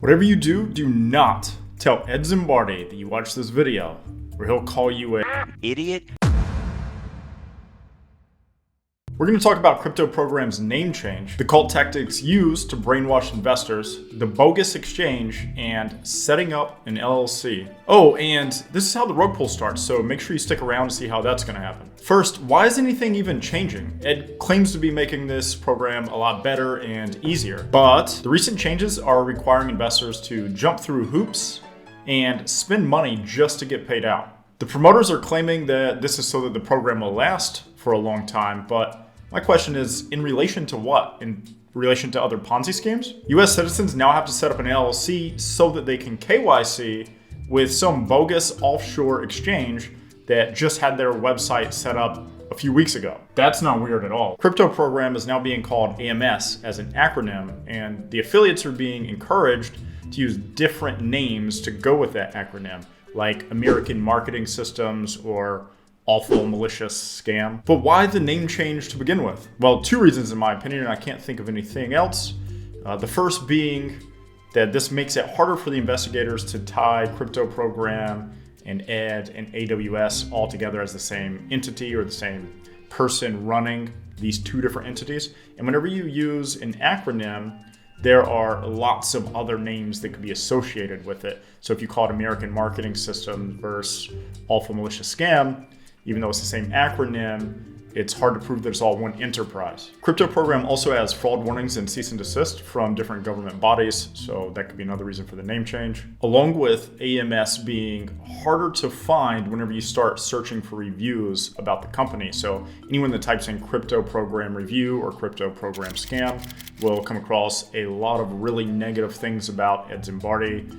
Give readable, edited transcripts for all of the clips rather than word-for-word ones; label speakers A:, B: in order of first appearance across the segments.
A: Whatever you do, do not tell Ed Zimbardi that you watched this video, or he'll call you an
B: idiot.
A: We're going to talk about CryptoProgram's name change, the cult tactics used to brainwash investors, the bogus exchange, and setting up an LLC. Oh, and this is how the rug pull starts, so make sure you stick around to see how that's going to happen. First, why is anything even changing? Ed claims to be making this program a lot better and easier, but the recent changes are requiring investors to jump through hoops and spend money just to get paid out. The promoters are claiming that this is so that the program will last for a long time, but my question is, in relation to what? In relation to other Ponzi schemes? US citizens now have to set up an LLC so that they can KYC with some bogus offshore exchange that just had their website set up a few weeks ago. That's not weird at all. CryptoProgram is now being called AMS as an acronym, and the affiliates are being encouraged to use different names to go with that acronym, like American Marketing Systems or awful malicious scam. But why the name change to begin with? Well, two reasons in my opinion, and I can't think of anything else. The first being that this makes it harder for the investigators to tie CryptoProgram and Ed and AWS all together as the same entity or the same person running these two different entities. And whenever you use an acronym, there are lots of other names that could be associated with it. So if you call it American Marketing System versus awful malicious scam, even though it's the same acronym, it's hard to prove that it's all one enterprise. CryptoProgram also has fraud warnings and cease and desist from different government bodies, so that could be another reason for the name change. Along with AMS being harder to find whenever you start searching for reviews about the company. So anyone that types in CryptoProgram review or CryptoProgram scam will come across a lot of really negative things about Ed Zimbardi.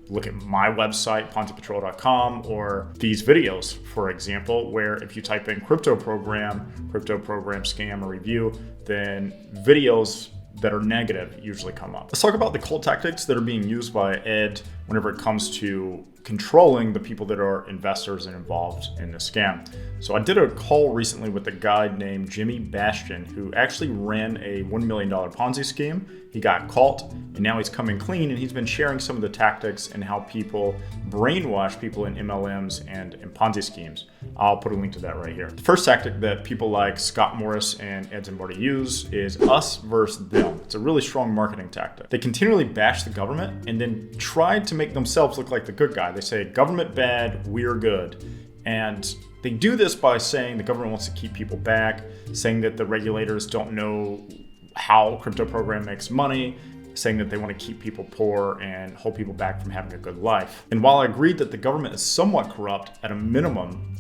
A: Look at my website, ponzipatrol.com, or these videos, for example, where if you type in CryptoProgram scam or review, then videos that are negative usually come up. Let's talk about the cult tactics that are being used by Ed whenever it comes to controlling the people that are investors and involved in the scam. So I did a call recently with a guy named Jimmy Bastian, who actually ran a $1 million Ponzi scheme. He got caught, and now he's coming clean, and he's been sharing some of the tactics and how people brainwash people in MLMs and in Ponzi schemes. I'll put a link to that right here. The first tactic that people like Scott Morris and Ed Zimbardi use is us versus them. It's a really strong marketing tactic. They continually bash the government and then try to make themselves look like the good guy. They say, government bad, we're good. And they do this by saying the government wants to keep people back, saying that the regulators don't know how CryptoProgram makes money, saying that they want to keep people poor and hold people back from having a good life. And while I agree that the government is somewhat corrupt at a minimum,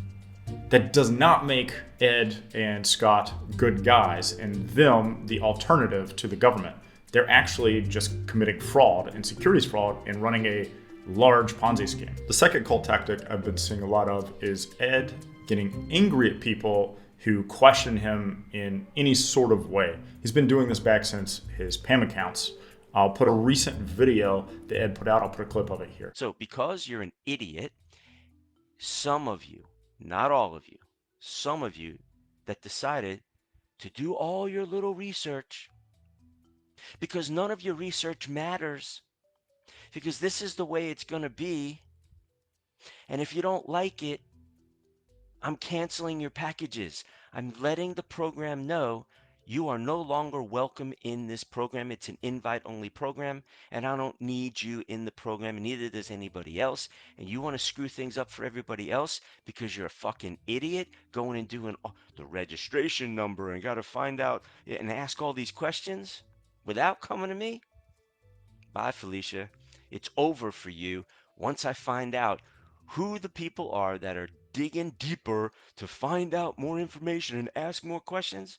A: that does not make Ed and Scott good guys and them the alternative to the government. They're actually just committing fraud and securities fraud and running a large Ponzi scheme. The second cult tactic I've been seeing a lot of is Ed getting angry at people who question him in any sort of way. He's been doing this back since his PAM accounts. I'll put a recent video that Ed put out. I'll put a clip of it here.
B: So because you're an idiot, some of you, not all of you, some of you that decided to do all your little research, because none of your research matters, because this is the way it's going to be. And if you don't like it, I'm canceling your packages. I'm letting the program know you are no longer welcome in this program. It's an invite-only program, and I don't need you in the program, and neither does anybody else. And you want to screw things up for everybody else because you're a fucking idiot going and doing the registration number and got to find out and ask all these questions without coming to me? Bye, Felicia. It's over for you once I find out who the people are that are digging deeper to find out more information and ask more questions.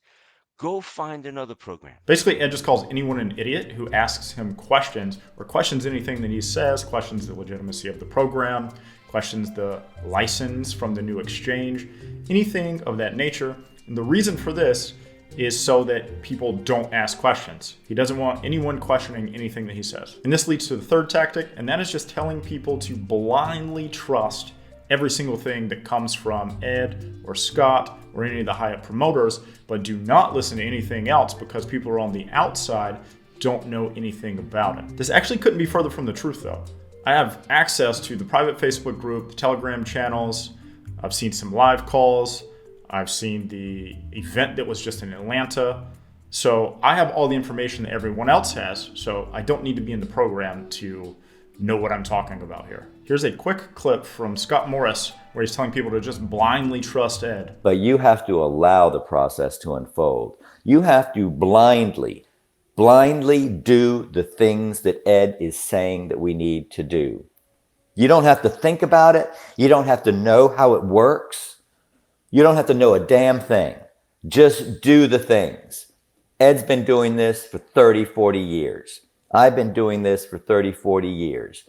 B: Go find another program.
A: Basically, Ed just calls anyone an idiot who asks him questions or questions anything that he says, questions the legitimacy of the program, questions the license from the new exchange, anything of that nature. And the reason for this is so that people don't ask questions. He doesn't want anyone questioning anything that he says. And this leads to the third tactic, and that is just telling people to blindly trust every single thing that comes from Ed or Scott or any of the high-up promoters, but do not listen to anything else because people are on the outside don't know anything about it. This actually couldn't be further from the truth though. I have access to the private Facebook group, the Telegram channels. I've seen some live calls. I've seen the event that was just in Atlanta. So I have all the information that everyone else has. So I don't need to be in the program to know what I'm talking about here. Here's a quick clip from Scott Morris where he's telling people to just blindly trust Ed.
C: But you have to allow the process to unfold. You have to blindly do the things that Ed is saying that we need to do. You don't have to think about it. You don't have to know how it works. You don't have to know a damn thing. Just do the things. Ed's been doing this for 30, 40 years. I've been doing this for 30, 40 years.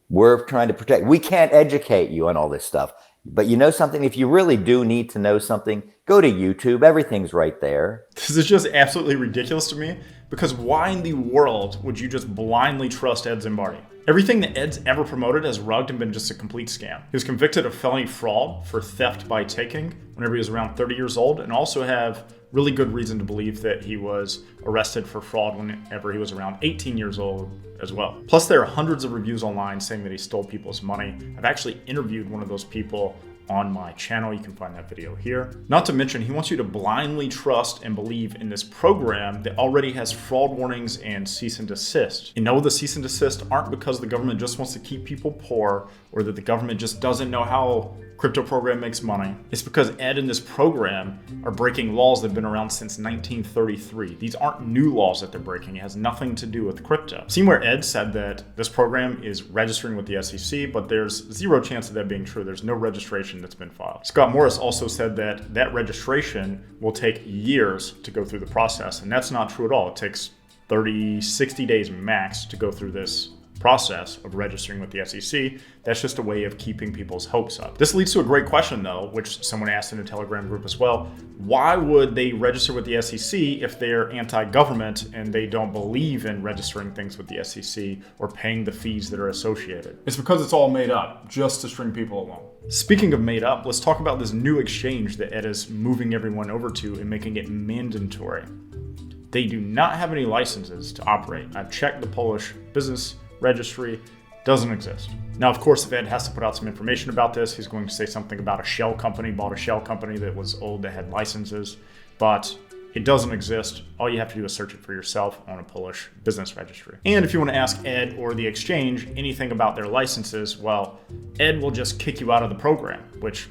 C: We're trying to protect. We can't educate you on all this stuff. But you know something? If you really do need to know something, go to YouTube. Everything's right there.
A: This is just absolutely ridiculous to me, because why in the world would you just blindly trust Ed Zimbardi? Everything that Ed's ever promoted has rugged and been just a complete scam. He was convicted of felony fraud for theft by taking whenever he was around 30 years old, and also have really good reason to believe that he was arrested for fraud whenever he was around 18 years old as well. Plus, there are hundreds of reviews online saying that he stole people's money. I've actually interviewed one of those people on my channel. You can find that video here. Not to mention, he wants you to blindly trust and believe in this program that already has fraud warnings and cease and desist. And no, the cease and desist aren't because the government just wants to keep people poor or that the government just doesn't know how CryptoProgram makes money. It's because Ed and this program are breaking laws that have been around since 1933. These aren't new laws that they're breaking. It has nothing to do with crypto. Seen where Ed said that this program is registering with the SEC, but there's zero chance of that being true. There's no registration that's been filed. Scott Morris also said that that registration will take years to go through the process, and that's not true at all. It takes 30, 60 days max to go through this process of registering with the SEC. That's just a way of keeping people's hopes up. This leads to a great question though, which someone asked in a Telegram group as well. Why would they register with the SEC if they're anti-government and they don't believe in registering things with the SEC or paying the fees that are associated? It's because it's all made up, just to string people along. Speaking of made up, let's talk about this new exchange that Ed is moving everyone over to and making it mandatory. They do not have any licenses to operate. I've checked the Polish business registry, doesn't exist. Now, of course, if Ed has to put out some information about this, he's going to say something about a shell company, bought a shell company that was old that had licenses, but it doesn't exist. All you have to do is search it for yourself on a Polish business registry. And if you want to ask Ed or the exchange anything about their licenses, well, Ed will just kick you out of the program, which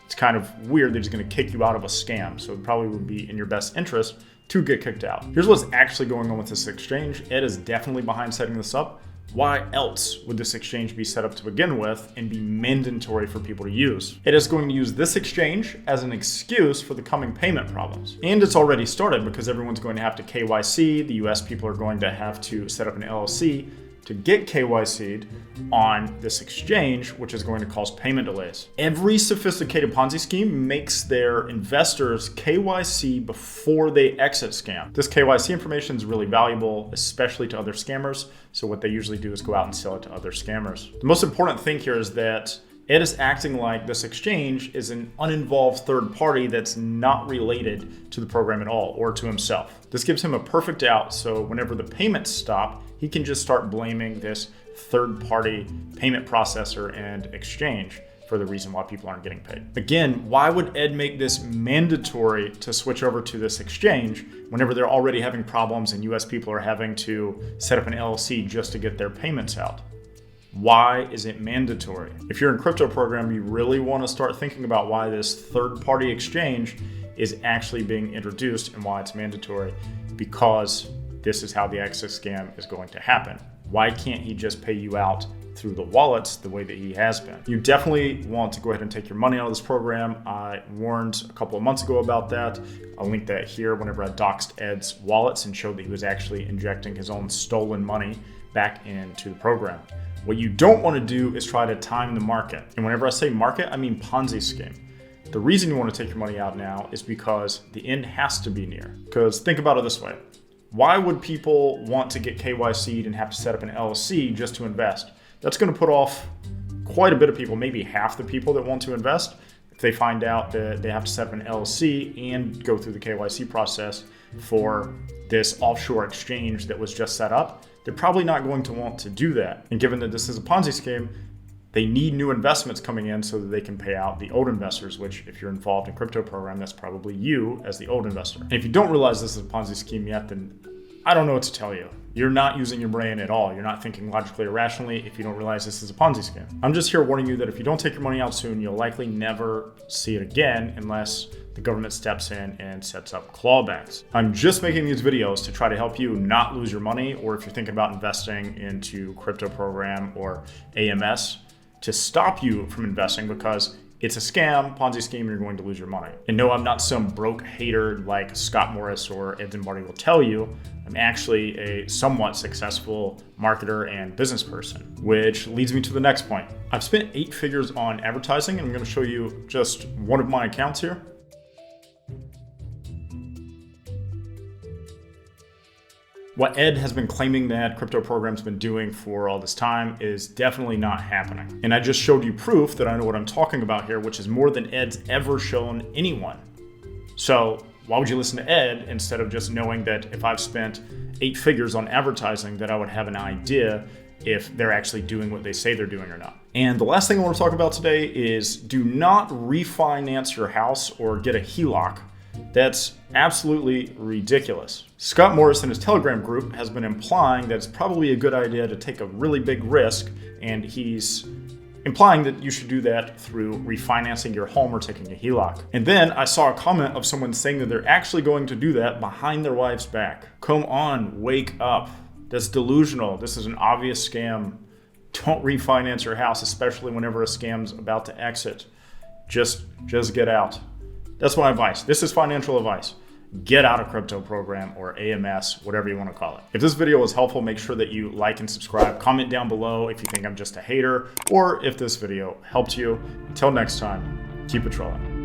A: it's kind of weird that he's going to kick you out of a scam. So it probably would be in your best interest to get kicked out. Here's what's actually going on with this exchange. Ed is definitely behind setting this up. Why else would this exchange be set up to begin with and be mandatory for people to use? Ed is going to use this exchange as an excuse for the coming payment problems. And it's already started because everyone's going to have to KYC. The US people are going to have to set up an LLC to get KYC'd on this exchange, which is going to cause payment delays. Every sophisticated Ponzi scheme makes their investors KYC before they exit scam. This KYC information is really valuable, especially to other scammers. So what they usually do is go out and sell it to other scammers. The most important thing here is that Ed is acting like this exchange is an uninvolved third party that's not related to the program at all or to himself. This gives him a perfect out, so whenever the payments stop, he can just start blaming this third-party payment processor and exchange for the reason why people aren't getting paid. Again, why would Ed make this mandatory to switch over to this exchange whenever they're already having problems and US people are having to set up an LLC just to get their payments out? Why is it mandatory? If you're in CryptoProgram, you really want to start thinking about why this third-party exchange is actually being introduced and why it's mandatory, because this is how the exit scam is going to happen. Why can't he just pay you out through the wallets the way that he has been? You definitely want to go ahead and take your money out of this program. I warned a couple of months ago about that. I'll link that here whenever I doxed Ed's wallets and showed that he was actually injecting his own stolen money back into the program. What you don't want to do is try to time the market. And whenever I say market, I mean Ponzi scheme. The reason you want to take your money out now is because the end has to be near. Because think about it this way. Why would people want to get KYC'd and have to set up an LLC just to invest? That's going to put off quite a bit of people, maybe half the people that want to invest. If they find out that they have to set up an LLC and go through the KYC process, for this offshore exchange that was just set up, they're probably not going to want to do that. And given that this is a Ponzi scheme, they need new investments coming in so that they can pay out the old investors, which if you're involved in CryptoProgram, that's probably you as the old investor. And if you don't realize this is a Ponzi scheme yet, then I don't know what to tell you. You're not using your brain at all. You're not thinking logically or rationally if you don't realize this is a Ponzi scheme. I'm just here warning you that if you don't take your money out soon, you'll likely never see it again unless the government steps in and sets up clawbacks. I'm just making these videos to try to help you not lose your money, or if you're thinking about investing into CryptoProgram or AMS, to stop you from investing because it's a scam, Ponzi scheme, and you're going to lose your money. And no, I'm not some broke hater like Scott Morris or Ed Zimbardi will tell you. I'm actually a somewhat successful marketer and business person, which leads me to the next point. I've spent 8 figures on advertising, and I'm going to show you just one of my accounts here. What Ed has been claiming that CryptoProgram's been doing for all this time is definitely not happening. And I just showed you proof that I know what I'm talking about here, which is more than Ed's ever shown anyone. So why would you listen to Ed instead of just knowing that if I've spent 8 figures on advertising that I would have an idea if they're actually doing what they say they're doing or not. And the last thing I want to talk about today is do not refinance your house or get a HELOC. That's absolutely ridiculous. Scott Morris in his Telegram group has been implying that it's probably a good idea to take a really big risk, and he's implying that you should do that through refinancing your home or taking a HELOC. And then I saw a comment of someone saying that they're actually going to do that behind their wife's back. Come on, wake up. That's delusional. This is an obvious scam. Don't refinance your house, especially whenever a scam's about to exit. Just get out. That's my advice. This is financial advice. Get out of CryptoProgram or AMS, whatever you want to call it. If this video was helpful, make sure that you like and subscribe. Comment down below if you think I'm just a hater or if this video helped you. Until next time, keep it trolling.